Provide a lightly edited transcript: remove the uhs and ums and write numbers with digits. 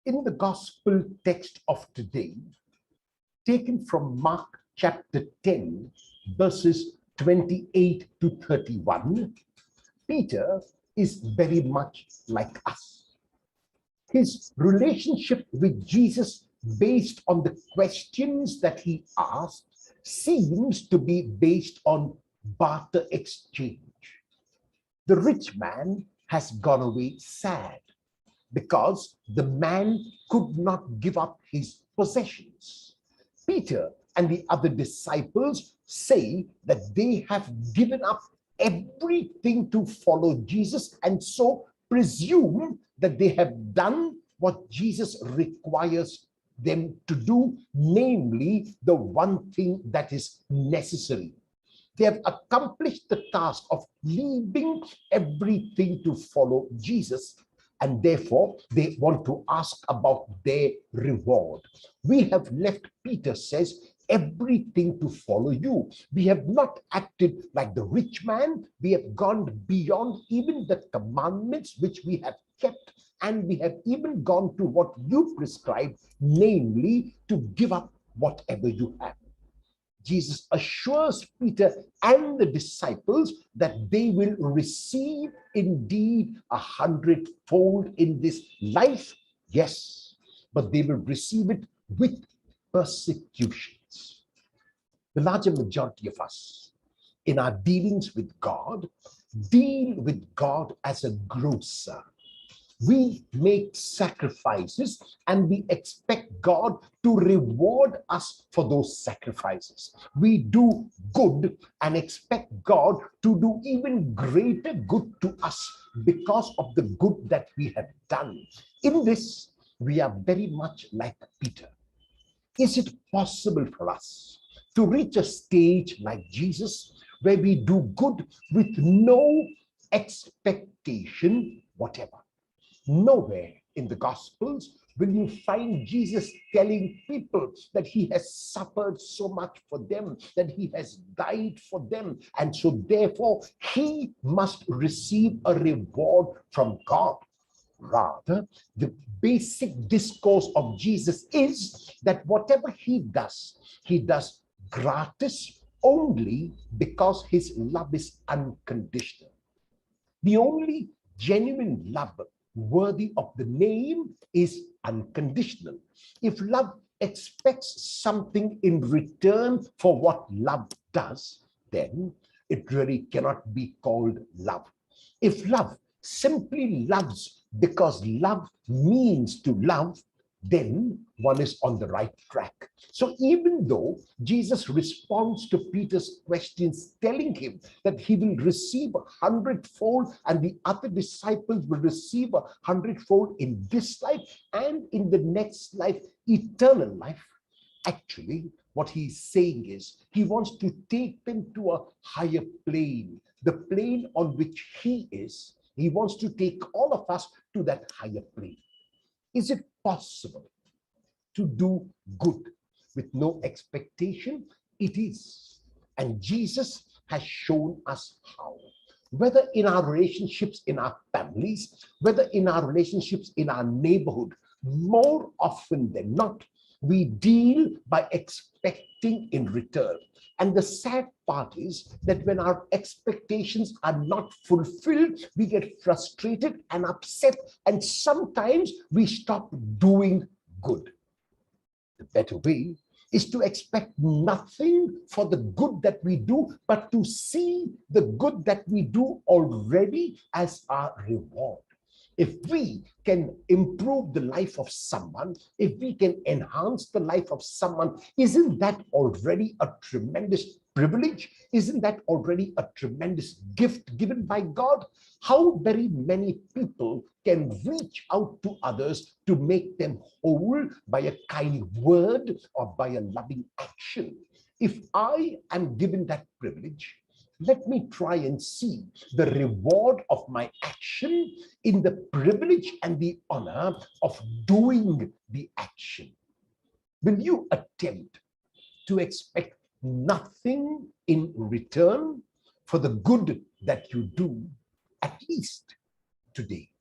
In the gospel text of today, taken from Mark chapter 10, verses 28 to 31, Peter is very much like us. His relationship with Jesus, based on the questions that he asked, seems to be based on barter exchange. The rich man has gone away sad because the man could not give up his possessions. Peter and the other disciples say that they have given up everything to follow Jesus, and so presume that they have done what Jesus requires them to do, namely the one thing that is necessary. They have accomplished the task of leaving everything to follow Jesus, and therefore they want to ask about their reward. We have left, Peter says, everything to follow you. We have not acted like the rich man. We have gone beyond even the commandments which we have kept, and we have even gone to what you prescribed, namely to give up whatever you have. Jesus assures Peter and the disciples that they will receive indeed 100-fold in this life, yes, but they will receive it with persecutions. The larger majority of us, in our dealings with God, deal with God as a grocer. We make sacrifices and we expect God to reward us for those sacrifices. We do good and expect God to do even greater good to us because of the good that we have done. In this, we are very much like Peter. Is it possible for us to reach a stage like Jesus where we do good with no expectation whatever? Nowhere in the Gospels will you find Jesus telling people that he has suffered so much for them, that he has died for them, and so therefore he must receive a reward from God. Rather, the basic discourse of Jesus is that whatever he does gratis only because his love is unconditional. The only genuine love worthy of the name is unconditional. If love expects something in return for what love does, then it really cannot be called love. If love simply loves because love means to love, then one is on the right track. So even though Jesus responds to Peter's questions, telling him that he will receive 100-fold and the other disciples will receive 100-fold in this life and in the next life, eternal life, actually what he's saying is he wants to take them to a higher plane, the plane on which he is. He wants to take all of us to that higher plane. Is it possible to do good with no expectation? It is. And Jesus has shown us how. Whether in our relationships in our families, whether in our relationships in our neighborhood, more often than not, we deal by expecting in return. And the sad part is that when our expectations are not fulfilled, we get frustrated and upset, and sometimes we stop doing good. The better way is to expect nothing for the good that we do, but to see the good that we do already as our reward. If we can improve the life of someone, if we can enhance the life of someone, isn't that already a tremendous privilege? Isn't that already a tremendous gift given by God? How very many people can reach out to others to make them whole by a kind word or by a loving action. If I am given that privilege, let me try and see the reward of my action in the privilege and the honor of doing the action. Will you attempt to expect nothing in return for the good that you do, at least today?